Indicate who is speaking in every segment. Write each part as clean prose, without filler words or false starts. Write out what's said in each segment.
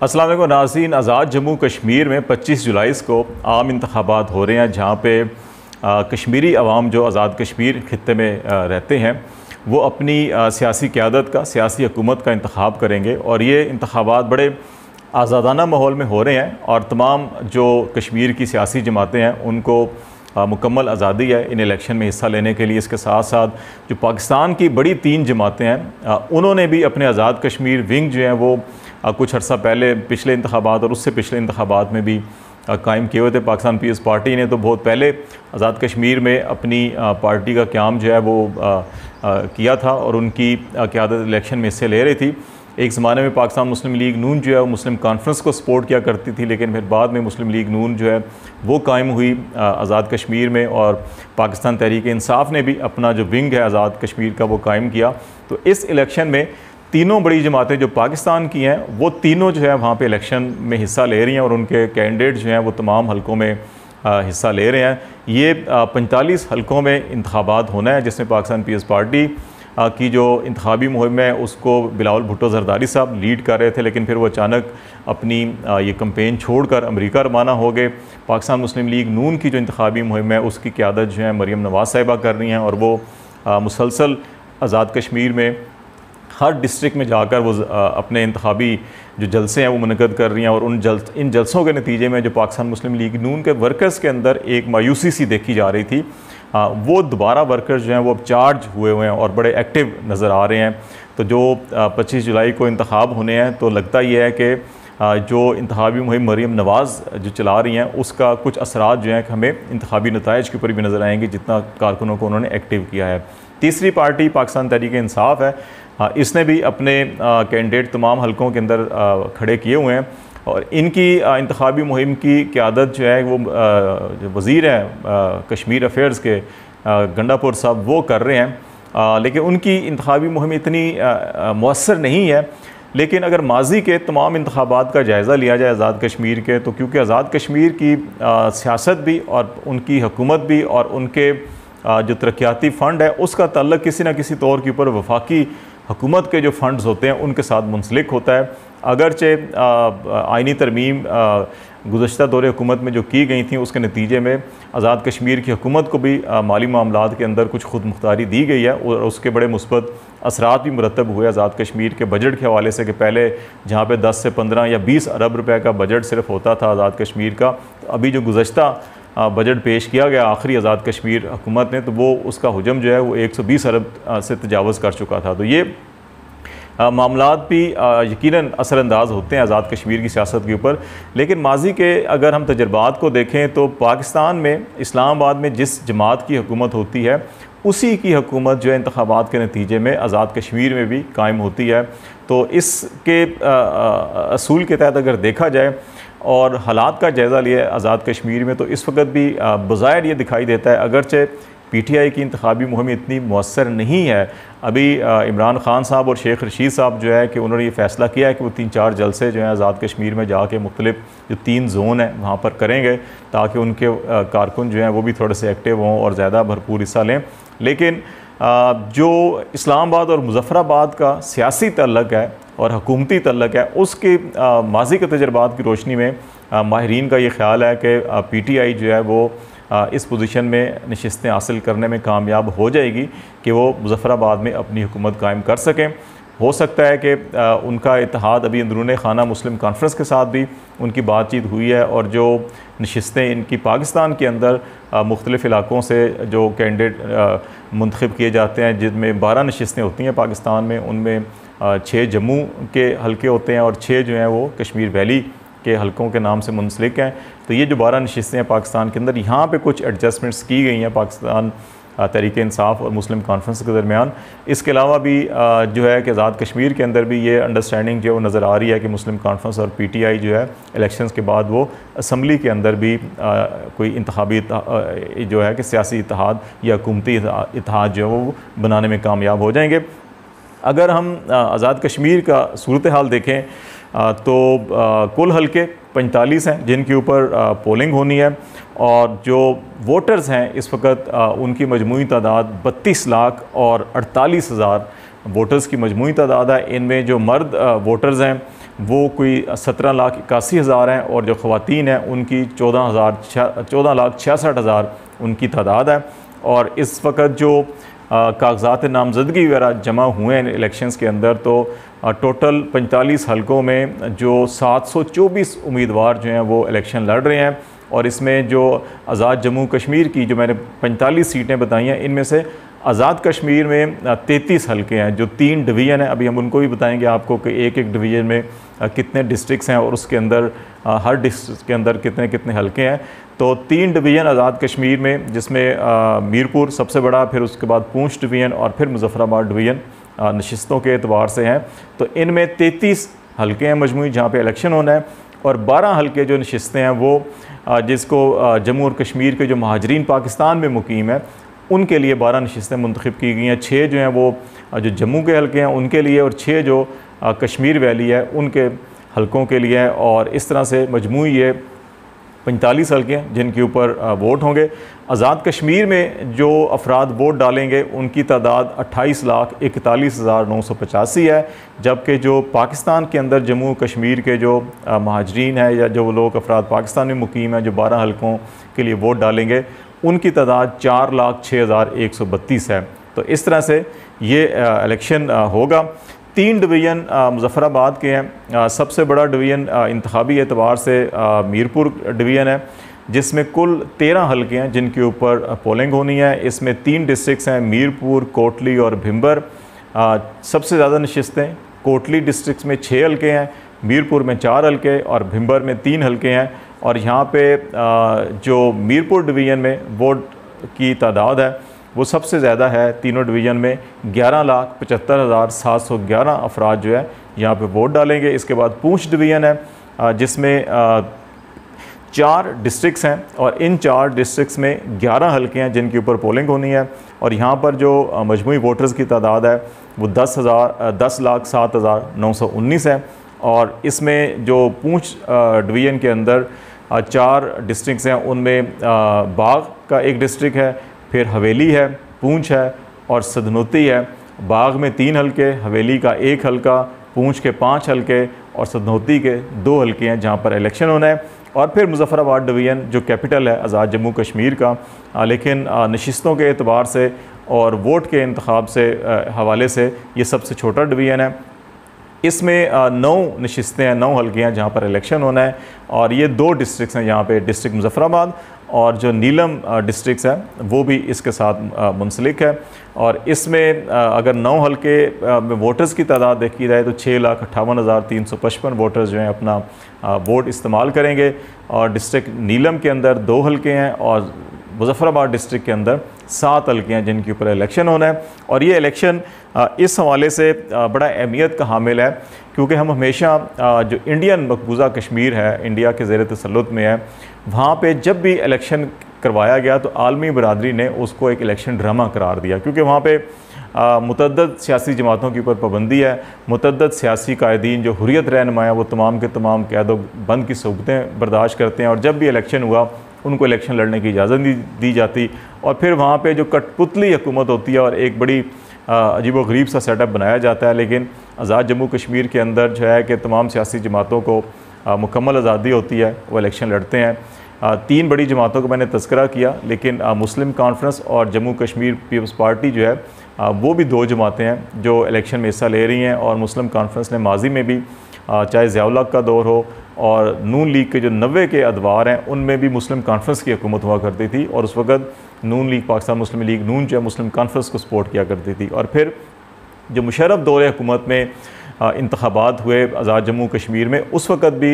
Speaker 1: अस्सलाम वालेकुम नाज़रीन। आज़ाद जम्मू कश्मीर में 25 जुलाई को आम इंतखाबात हो रहे हैं, जहाँ पे कश्मीरी अवाम जो आज़ाद कश्मीर ख़ित्ते में रहते हैं वो अपनी सियासी क़यादत का, सियासी हुकूमत का इंतखाब करेंगे। और ये इंतखाबात बड़े आज़ादाना माहौल में हो रहे हैं और तमाम जो कश्मीर की सियासी जमातें हैं उनको मुकम्मल आज़ादी है इन इलेक्शन में हिस्सा लेने के लिए। इसके साथ साथ जो पाकिस्तान की बड़ी 3 जमातें हैं उन्होंने भी अपने आज़ाद कश्मीर विंग जो हैं वो कुछ अर्सा पहले पिछले इंतखाबात और उससे पिछले इंतखाबात में भी कायम किए हुए थे। पाकिस्तान पीपल्स पार्टी ने तो बहुत पहले आज़ाद कश्मीर में अपनी पार्टी का क़याम जो है वो किया था और उनकी क़यादत इलेक्शन में हिस्से ले रही थी। एक ज़माने में पाकिस्तान मुस्लिम लीग नून जो है वो मुस्लिम कॉन्फ्रेंस को सपोर्ट किया करती थी, लेकिन फिर बाद में मुस्लिम लीग नून जो है वो कायम हुई आज़ाद कश्मीर में और पाकिस्तान तहरीक इंसाफ ने भी अपना जो विंग है आज़ाद कश्मीर का वो कायम किया। तो इस इलेक्शन में तीनों बड़ी जमातें जो पाकिस्तान की हैं वो तीनों जो है वहाँ पे इलेक्शन में हिस्सा ले रही हैं और उनके कैंडिडेट जो हैं वो तमाम हलकों में हिस्सा ले रहे हैं। ये 45 हलकों में इंतखाबात होना है, जिसमें पाकिस्तान पीपल्स पार्टी की जो इंतखाबी मुहिम है उसको बिलावल भुट्टो जरदारी साहब लीड कर रहे थे, लेकिन फिर वो अचानक अपनी ये कैंपेन छोड़कर अमेरिका रवाना हो गए। पाकिस्तान मुस्लिम लीग नून की जो इंतखाबी मुहिम है उसकी क़यादत जो है मरीम नवाज़ साहिबा कर रही हैं और वो मुसलसल आज़ाद कश्मीर में हर डिस्ट्रिक्ट में जाकर वो अपने इंतखाबी जो जलसे हैं वो मुनक़द कर रही हैं। और इन जलसों के नतीजे में जो पाकिस्तान मुस्लिम लीग नून के वर्कर्स के अंदर एक मायूसी सी देखी जा रही थी, वो दोबारा वर्कर्स जो हैं वो अब चार्ज हुए हैं और बड़े एक्टिव नज़र आ रहे हैं। तो जो 25 जुलाई को इंतखाब होने हैं तो लगता ही है कि जो इंतखाबी मुहिम मरीम नवाज़ जो चला रही हैं उसका कुछ असरात जो हैं कि हमें इंतखाबी नताइज के ऊपर भी नज़र आएंगे जितना कारकुनों को उन्होंने एक्टिव किया है। तीसरी पार्टी पाकिस्तान तहरीक इंसाफ है, इसने भी अपने कैंडिडेट तमाम हलकों के अंदर खड़े किए हुए हैं और इनकी इंतखाबी मुहिम की क़यादत जो है वो जो वज़ीर हैं कश्मीर अफेयर्स के गंडापुर साहब वो कर रहे हैं, लेकिन उनकी इंतखाबी मुहिम इतनी मौसर नहीं है। लेकिन अगर माजी के तमाम इंतखाबात का जायज़ा लिया जाए आज़ाद कश्मीर के, तो क्योंकि आज़ाद कश्मीर की सियासत भी और उनकी हुकूमत भी और उनके जो तरक्याती फ़ंड है उसका ताल्लुक़ किसी न किसी तौर के ऊपर वफाकी हुकूमत के जो फ़ंड्स होते हैं उनके साथ मुंसलिक होता है। अगरचे आइनी तरमीम गुज़श्ता दौरे हुकूमत में जो की गई थी उसके नतीजे में आज़ाद कश्मीर की हुकूमत को भी माली मामलात के अंदर कुछ खुद मुख्तारी दी गई है और उसके बड़े मुस्बत असरात भी मुरतब हुए आज़ाद कश्मीर के बजट के हवाले से कि पहले जहाँ पे 10 से 15 या 20 अरब रुपए का बजट सिर्फ होता था आज़ाद कश्मीर का, तो अभी जो गुज़श्ता बजट पेश किया गया आखिरी आज़ाद कश्मीर हुकूमत ने, तो वो उसका हुजम जो है वो 120 अरब से तजावज़ कर चुका था। तो ये मामलात भी यकीनन असरअंदाज होते हैं आज़ाद कश्मीर की सियासत के ऊपर। लेकिन माजी के अगर हम तजर्बात को देखें तो पाकिस्तान में इस्लामाबाद में जिस जमात की हुकूमत होती है उसी की हुकूमत जो है इंतखाबात के नतीजे में आज़ाद कश्मीर में भी कायम होती है। तो इसके असूल के तहत अगर देखा जाए और हालात का जायज़ा लिया आज़ाद कश्मीर में, तो इस वक्त भी बज़ाहिर ये दिखाई देता है अगरचे PTI की इंतखाबी मुहिम इतनी मौसर नहीं है। अभी इमरान ख़ान साहब और शेख रशीद साहब जो है कि उन्होंने ये फ़ैसला किया है कि वो 3-4 जलसे जो हैं आज़ाद कश्मीर में जाके मुख्तलिफ जो 3 जोन हैं वहाँ पर करेंगे ताकि उनके कारकुन जो हैं वो भी थोड़े से एक्टिव हों और ज़्यादा भरपूर हिस्सा लें। लेकिन जो इस्लामाबाद और मुज़फ़्फ़राबाद का सियासी तल्लक़ है और हुकूमती तल्लक़ है उसके माजी के तजर्बात की रोशनी में माहिरीन का ये ख़्याल है कि PTI जो है वो इस पोजीशन में नशिस्तें हासिल करने में कामयाब हो जाएगी कि वो मुज़फ़्फ़राबाद में अपनी हुकूमत कायम कर सकें। हो सकता है कि उनका इत्तेहाद अभी अंदरूनी खाना मुस्लिम कॉन्फ्रेंस के साथ भी उनकी बातचीत हुई है और जो नशिस्तें इनकी पाकिस्तान के अंदर मुख्तलिफ़ इलाक़ों से जो कैंडिडेट मुंतखब किए जाते हैं जिनमें 12 नशिस्तें होती हैं पाकिस्तान में, उनमें 6 जम्मू के हल्के होते हैं और 6 जो हैं वो कश्मीर वैली के हलकों के नाम से मुंसलिक हैं। तो ये जो 12 नशिस्तें हैं पाकिस्तान के अंदर, यहाँ पे कुछ एडजस्टमेंट्स की गई हैं पाकिस्तान तहरीक इंसाफ और मुस्लिम कॉन्फ्रेंस के दरमियान। इसके अलावा भी जो है कि आज़ाद कश्मीर के अंदर भी ये अंडरस्टैंडिंग जो है वो नज़र आ रही है कि मुस्लिम कॉन्फ्रेंस और PTI जो है इलेक्शंस के बाद वो असम्बली के अंदर भी कोई इंतखाबी जो है कि सियासी इत्तेहाद या हुकूमती इत्तेहाद जो है वो बनाने में कामयाब हो जाएंगे। अगर हम आज़ाद कश्मीर का सूरत हाल देखें तो कुल हल्के 45 हैं जिनके ऊपर पोलिंग होनी है और जो वोटर्स हैं इस वक्त उनकी मजमूई तादाद 32,48,000 वोटर्स की मजमूई तादाद है। इनमें जो मर्द वोटर्स हैं वो कोई 17,81,000 हैं और जो ख़वातीन हैं उनकी 14,66,000 उनकी तादाद है। और इस वक्त जो कागज़ात नामज़दगी वगैरह जमा हुए हैं इलेक्शंस के अंदर, तो टोटल 45 हलकों में जो 724 उम्मीदवार जो हैं वो इलेक्शन लड़ रहे हैं। और इसमें जो आज़ाद जम्मू कश्मीर की जो मैंने 45 सीटें बताई हैं, इनमें से आज़ाद कश्मीर में 33 हलके हैं, जो 3 डिवीज़न हैं। अभी हम उनको भी बताएंगे आपको कि एक एक डिवीज़न में कितने डिस्ट्रिक्ट्स हैं और उसके अंदर हर डिस्ट्रिक्ट के अंदर कितने कितने हलके हैं। तो 3 डिवीज़न आज़ाद कश्मीर में, जिसमें मीरपुर सबसे बड़ा, फिर उसके बाद पूंछ डिवीज़न और फिर मुजफ्फराबाद डिवीज़न नशिस्तों के एतबार से हैं। तो इनमें 33 हलके हैं मजमूई जहाँ पे इलेक्शन होना है, और 12 हलके जो नशिस्तें हैं वो जिसको जम्मू और कश्मीर के जो महाजरीन पाकिस्तान में मुकीम है उनके लिए 12 नशिस्तें मुंतखब की गई हैं। 6 जो हैं वो जो जम्मू के हलके हैं उनके लिए, और 6 जो कश्मीर वैली है उनके हलकों के लिए है। और इस तरह से मजमूई ये 45 हलके हैं जिनके ऊपर वोट होंगे। आज़ाद कश्मीर में जो अफराद वोट डालेंगे उनकी तादाद 28,41,985 है, जबकि जो पाकिस्तान के अंदर जम्मू कश्मीर के जो महाजरीन हैं या जो लोग अफराद पाकिस्तान में मुकीम हैं जो 12 हलकों के लिए वोट डालेंगे उनकी तादाद 4,06,132 है। तो इस तरह से ये इलेक्शन होगा। 3 डिवीज़न मुजफ्फराबाद के हैं। सबसे बड़ा डिवीज़न इंतखाबी एतबार से मीरपुर डिवीज़न है, जिसमें कुल 13 हलके हैं जिनके ऊपर पोलिंग होनी है। इसमें 3 डिस्ट्रिक्ट्स हैं, मीरपुर, कोटली और भिम्बर। सबसे ज़्यादा नशिस्तें कोटली डिस्ट्रिक्ट में 6 हलके हैं, मीरपुर में 4 हलके और भिम्बर में 3 हलके हैं। और यहाँ पे जो मीरपुर डिवीज़न में वोट की तादाद है वो सबसे ज़्यादा है तीनों डिवीज़न में। 11,75,711 अफराद जो है यहाँ पे वोट डालेंगे। इसके बाद पूंछ डिवीज़न है जिसमें 4 डिस्ट्रिक्ट्स हैं, और इन 4 डिस्ट्रिक्ट्स में 11 हलके हैं जिनके ऊपर पोलिंग होनी है। और यहाँ पर जो मजमूई वोटर्स की तादाद है वो 10,07,919 है। और इसमें जो पूंछ डिवीज़न के अंदर 4 डिस्ट्रिक्ट्स हैं, उनमें बाग का एक डिस्ट्रिक्ट है, फिर हवेली है, पूंछ है और सदनोती है। बाग में 3 हलके, हवेली का 1 हलका, पूंछ के 5 हलके और सदनोती के 2 हलके हैं जहाँ पर इलेक्शन होना है। और फिर मुजफ्फराबाद डिवीज़न जो कैपिटल है आज़ाद जम्मू कश्मीर का, लेकिन नशिस्तों के एतबार से और वोट के इंतखाब से हवाले से ये सबसे छोटा डिवीज़न है। इसमें 9 नशिस्तें हैं, 9 हलके हैं जहाँ पर इलेक्शन होना है। और ये 2 डिस्ट्रिक्ट्स हैं यहाँ पे, डिस्ट्रिक्ट मुजफ्फराबाद और जो नीलम डिस्ट्रिक्ट्स है वो भी इसके साथ मुंसलिक है। और इसमें अगर 9 हलके में वोटर्स की तादाद देखी जाए तो 6,58,355 वोटर्स जो हैं अपना वोट इस्तेमाल करेंगे। और डिस्ट्रिक्ट नीलम के अंदर 2 हलके हैं और मुजफ्फराबाद डिस्ट्रिक्ट के अंदर 7 हलके हैं जिनके ऊपर इलेक्शन होना है। और ये इलेक्शन इस हवाले से बड़ा अहमियत का हामिल है क्योंकि हम हमेशा जो इंडियन मकबूजा कश्मीर है, इंडिया के ज़ेर तसल्लुत में है, वहाँ पे जब भी इलेक्शन करवाया गया तो आलमी बरादरी ने उसको एक इलेक्शन ड्रामा करार दिया, क्योंकि वहाँ पे मुतअद्दिद सियासी जमातों के ऊपर पाबंदी है। मुतअद्दिद सियासी कायदीन जो हुर्रियत रहनुमा है वो तमाम के तमाम कैद बंद की सूबतें बर्दाश्त करते हैं, और जब भी इलेक्शन हुआ उनको इलेक्शन लड़ने की इजाज़त नहीं दी जाती। और फिर वहाँ पे जो कठपुतली हुकूमत होती है और एक बड़ी अजीब व गरीब सा सेटअप बनाया जाता है। लेकिन आज़ाद जम्मू कश्मीर के अंदर जो है कि तमाम सियासी जमातों को मुकम्मल आज़ादी होती है, वो इलेक्शन लड़ते हैं। 3 बड़ी जमातों का मैंने तज़किरा किया, लेकिन मुस्लिम कॉन्फ्रेंस और जम्मू कश्मीर पीपल्स पार्टी जो है वो भी 2 जमातें हैं जो इलेक्शन में हिस्सा ले रही हैं। और मुस्लिम कॉन्फ्रेंस ने माजी में भी चाहे ज़िया-उल-हक़ का दौर हो और नून लीग के जो 90 के अदवार हैं उनमें भी मुस्लिम कॉन्फ्रेंस की हुकूमत हुआ करती थी, और उस वक़्त नून लीग, पाकिस्तान मुस्लिम लीग नून जो है मुस्लिम कॉन्फ्रेंस को सपोर्ट किया करती थी। और फिर जो मुशर्रफ दौरे हुकूमत में इंतखाबात हुए आज़ाद जम्मू कश्मीर में, उस वक़्त भी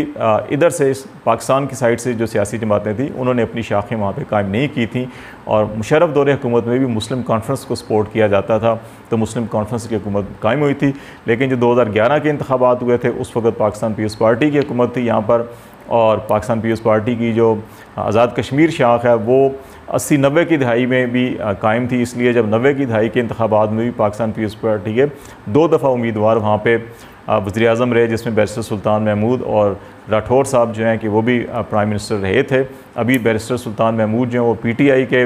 Speaker 1: इधर से पाकिस्तान की साइड से जो सियासी जमातें थी उन्होंने अपनी शाखें वहाँ पे कायम नहीं की थी। और मुशर्रफ दौरे हुकूमत में भी मुस्लिम कॉन्फ्रेंस को सपोर्ट किया जाता था, तो मुस्लिम कॉन्फ्रेंस की हुकूमत कायम हुई थी। लेकिन जो 2011 के इंतखाबात हुए थे उस वक़्त पाकिस्तान पीपल्स पार्टी की हुकूमत थी यहाँ पर, और पाकिस्तान पीपल्स पार्टी की जो आज़ाद कश्मीर शाख है वो 80-90 की दहाई में भी कायम थी। इसलिए जब 90 की दहाई के इंतखाबात में भी पाकिस्तान पीपल्स पार्टी के 2 दफ़ा उम्मीदवार वहाँ पे वज़ीर आज़म रहे, जिसमें बैरिस्टर सुल्तान महमूद और राठौर साहब जो हैं कि वो भी प्राइम मिनिस्टर रहे थे। अभी बैरिस्टर सुल्तान महमूद जो हैं वो PTI के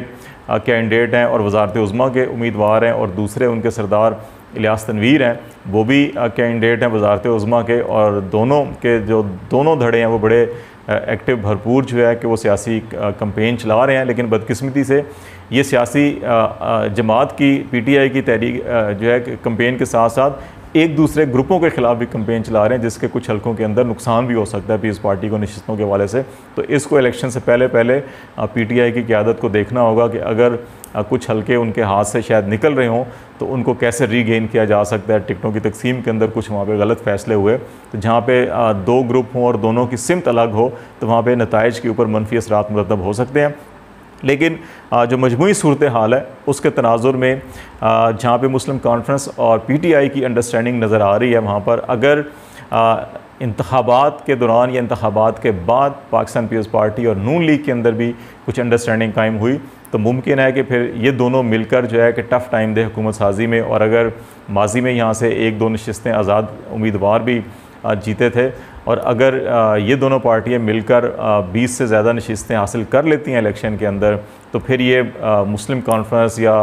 Speaker 1: कैंडिडेट हैं और वज़ारत उज़्मा के उम्मीदवार हैं, और दूसरे उनके सरदार इलियास तनवीर हैं, वो भी कैंडिडेट हैं वज़ारत उज़्मा के, और दोनों के जो दोनों धड़े हैं वो बड़े एक्टिव भरपूर जो है कि वो सियासी कैंपेन चला रहे हैं। लेकिन बदकिस्मती से ये सियासी जमात की PTI की तहरीक जो है कैंपेन के साथ साथ एक दूसरे ग्रुपों के ख़िलाफ़ भी कैंपेन चला रहे हैं, जिसके कुछ हलकों के अंदर नुकसान भी हो सकता है पीपल्स पार्टी को नशिस्तों के हवाले से। तो इसको इलेक्शन से पहले PTI की क़यादत को देखना होगा कि अगर कुछ हलके उनके हाथ से शायद निकल रहे हों तो उनको कैसे रीगेन किया जा सकता है। टिकटों की तकसीम के अंदर कुछ वहाँ पे गलत फ़ैसले हुए, तो जहाँ पे दो ग्रुप हों और दोनों की सिमत अलग हो तो वहाँ पे नताइज के ऊपर मनफी असरात मुरतब हो सकते हैं। लेकिन जो मजमूई सूरत हाल है उसके तनाजुर में जहाँ पे मुस्लिम कॉन्फ्रेंस और PTI की अंडरस्टैंडिंग नज़र आ रही है, वहाँ पर अगर इंतखाबात के दौरान या इंतखाबात के बाद पाकिस्तान पीपल्स पार्टी और नून लीग के अंदर भी कुछ अंडरस्टैंडिंग कायम हुई तो मुमकिन है कि फिर ये दोनों मिलकर जो है कि टफ़ टाइम दे हुकूमत साजी में। और अगर माजी में यहाँ से एक दो नशिस्तें आज़ाद उम्मीदवार भी जीते थे, और अगर ये दोनों पार्टियाँ मिलकर 20 से ज़्यादा नशिस्तें हासिल कर लेती हैं इलेक्शन के अंदर, तो फिर ये मुस्लिम कॉन्फ्रेंस या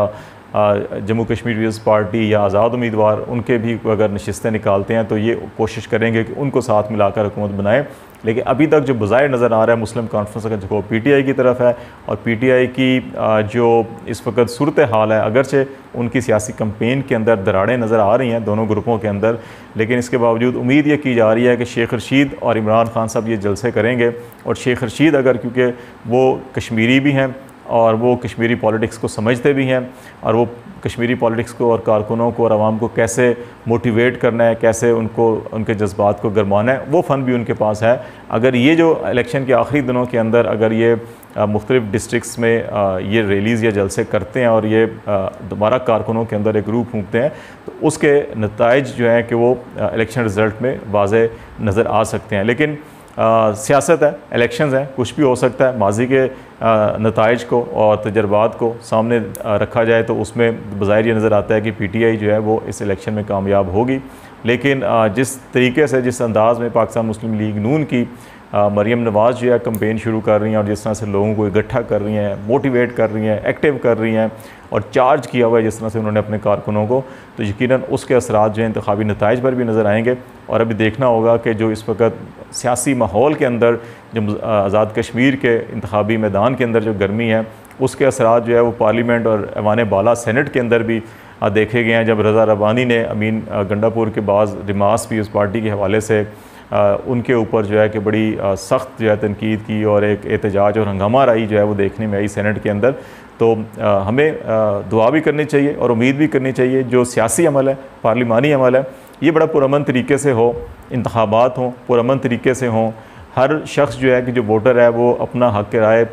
Speaker 1: जम्मू कश्मीर पीपल्स पार्टी या आज़ाद उम्मीदवार उनके भी अगर नशिस्तें निकालते हैं तो ये कोशिश करेंगे कि उनको साथ मिलाकर हुकूमत बनाएं। लेकिन अभी तक जो बज़ाहिर नज़र आ रहा है मुस्लिम कॉन्फ्रेंस का जो PTI की तरफ है, और PTI की जो इस वक्त सूरत हाल है, अगरचे उनकी सियासी कैंपेन के अंदर दरारें नज़र आ रही हैं दोनों ग्रुपों के अंदर, लेकिन इसके बावजूद उम्मीद ये की जा रही है कि शेख रशीद और इमरान खान साहब ये जलसे करेंगे। और शेख रशीद अगर, क्योंकि वो कश्मीरी भी हैं और वो कश्मीरी पॉलिटिक्स को समझते भी हैं, और वो कश्मीरी पॉलिटिक्स को और कारकुनों को और आवाम को कैसे मोटिवेट करना है, कैसे उनको उनके जज्बात को गरमाना है, वो फ़न भी उनके पास है। अगर ये जो इलेक्शन के आखिरी दिनों के अंदर अगर ये मुख्तलिफ़ डिस्ट्रिक्स में ये रैलीज़ या जलसे करते हैं और ये दोबारा कारकुनों के अंदर एक रूह फूंकते हैं, तो उसके नताइज जो हैं कि वो इलेक्शन रिज़ल्ट में वाज़े नज़र आ सकते हैं। लेकिन सियासत है, इलेक्शंस हैं, कुछ भी हो सकता है। माजी के नताइज को और तजर्बात को सामने रखा जाए तो उसमें बज़ाहिर ये नज़र आता है कि PTI जो है वो इस इलेक्शन में कामयाब होगी। लेकिन जिस तरीके से, जिस अंदाज़ में पाकिस्तान मुस्लिम लीग नून की मरीम नवाज़ जो है कैंपेन शुरू कर रही हैं और जिस तरह से लोगों को इकट्ठा कर रही हैं, मोटिवेट कर रही हैं, एक्टिव कर रही हैं और चार्ज किया हुआ है जिस तरह से उन्होंने अपने कारकुनों को, तो यकीनन उसके असरात जो हैं इंतखाबी नताइज पर भी नज़र आएंगे। और अभी देखना होगा कि जो इस वक्त सियासी माहौल के अंदर जो आज़ाद कश्मीर के इंतखाबी मैदान के अंदर जो गर्मी है, उसके असरात जो है वो पार्लियामेंट और ऐवान बाला सेनेट के अंदर भी देखे गए हैं। जब रज़ा रब्बानी ने अमीन गंडापुर के बाद रिमास भी उस पार्टी के हवाले से उनके ऊपर जो है कि बड़ी सख्त जो है तनकीद की और एक एहतजाज और हंगामा राई जो है वो देखने में आई सेनेट के अंदर। तो हमें दुआ भी करनी चाहिए और उम्मीद भी करनी चाहिए जो सियासी अमल है, पार्लिमानी अमल है, ये बड़ा पुरअमन तरीके से हो, इंतखाबात हों पुरअमन तरीके से हों, हर शख्स जो है कि जो वोटर है वो अपना हक़ राय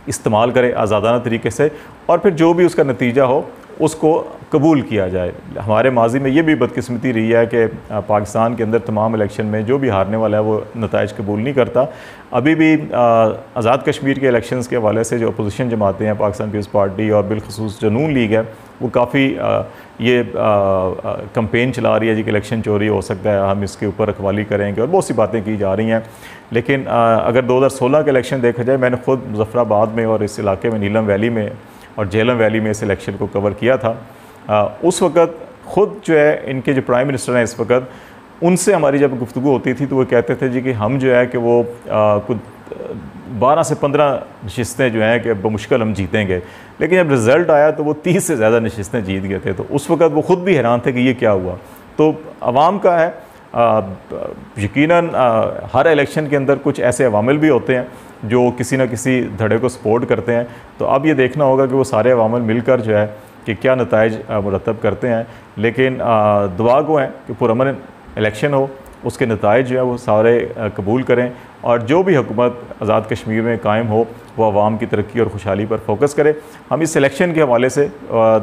Speaker 1: इस्तेमाल करे आज़ादाना तरीके से, और फिर जो भी उसका नतीजा हो उसको कबूल किया जाए। हमारे माजी में ये भी बदकिस्मती रही है कि पाकिस्तान के अंदर तमाम इलेक्शन में जो भी हारने वाला है वो नताइज कबूल नहीं करता। अभी भी आज़ाद कश्मीर के इलेक्शंस के हवाले से जो अपोजिशन जमातें हैं, पाकिस्तान पीपल्स पार्टी और बिलखसूस जो नून लीग है, वो काफ़ी ये कैंपेन चला रही है जी कि इलेक्शन चोरी हो सकता है, हम इसके ऊपर रखवाली करेंगे और बहुत सी बातें की जा रही हैं। लेकिन अगर 2016 का इलेक्शन देखा जाए, मैंने ख़ुद मुज़फ़्फ़राबाद में और इस इलाके में नीलम वैली में और झेलम वैली में इस इलेक्शन को कवर किया था। उस वक़्त ख़ुद जो है इनके जो प्राइम मिनिस्टर हैं इस वक्त, उनसे हमारी जब गुफ्तगू होती थी तो वो कहते थे जी कि हम जो है कि वो कुछ 12 से 15 नशिस्तें जो हैं कि बमुश्किल हम जीतेंगे, लेकिन जब रिज़ल्ट आया तो वो 30 से ज़्यादा नशिस्तें जीत गए थे। तो उस वक़्त वो ख़ुद भी हैरान थे कि ये क्या हुआ। तो आवाम का है, यकीनन हर इलेक्शन के अंदर कुछ ऐसे अवामिल भी होते हैं जो किसी न किसी धड़े को सपोर्ट करते हैं। तो अब ये देखना होगा कि वो सारे अवामिल मिलकर जो है कि क्या नताइज मुरतब करते हैं। लेकिन दुआ गो हैं कि पुरअमन इलेक्शन हो, उसके नताइज जो है वो सारे कबूल करें और जो भी हुकूमत आज़ाद कश्मीर में कायम हो वो आवाम की तरक्की और खुशहाली पर फोकस करे। हम इस इलेक्शन के हवाले से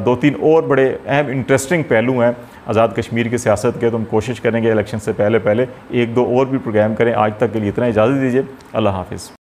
Speaker 1: 2-3 और बड़े अहम इंटरेस्टिंग पहलू हैं आज़ाद कश्मीर की सियासत के, तो हम कोशिश करेंगे इलेक्शन से पहले 1-2 और भी प्रोग्राम करें। आज तक के लिए इतना, इजाज़त दीजिए। अल्लाह हाफ़िज़।